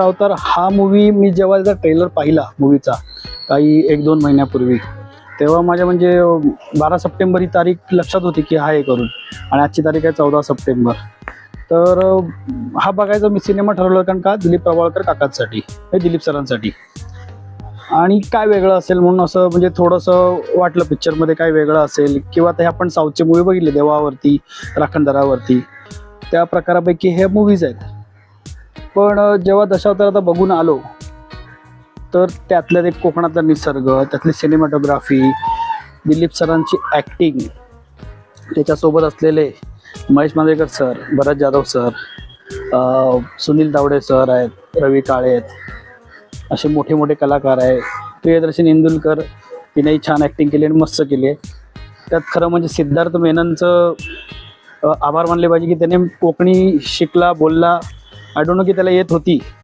दशावतार हा मूवी मी जेव्हा त्याचा ट्रेलर पाहिला मूवीचा काही 1-2 महिन्यापूर्वी, तेव्हा माझ्या म्हणजे 12 सप्टेंबर ही तारीख लक्षात होती की हा हे करून, आणि आजची तारीख आहे 14 सप्टेंबर. तर हा बघायचा मी सिनेमा ठरवला, कारण का दिलीप प्रभावळकर काकांसाठी, हे दिलीप सरांसाठी. आणि काय वेगळं असेल म्हणून असं म्हणजे थोडंसं वाटलं पिक्चरमध्ये काय वेगळं असेल, किंवा ते आपण साऊथचे मूवी बघितले देवावरती, राखणदारावरती, त्या प्रकारापैकी हे मूवीज आहेत. पण जेव्हा दशावतार आता बघून आलो, तर त्यातल्या ते कोकणातला निसर्ग, त्यातली सिनेमॅटोग्राफी, दिलीप सरांची ॲक्टिंग, त्याच्यासोबत असलेले Mahesh Manjrekar sir, Bharat Jadhav sir, Sunil Tawde sir आहेत, रवी काळे आहेत, असे मोठे मोठे कलाकार आहेत. प्रियदर्शनी इंदुलकर, तिनेही छान ॲक्टिंग केली आणि मस्त केली आहे. त्यात खरं म्हणजे सिद्धार्थ मेननचं आभार मानले पाहिजे की त्याने कोकणी शिकला, बोलला. आय डोंट नो की त्याला येत होती,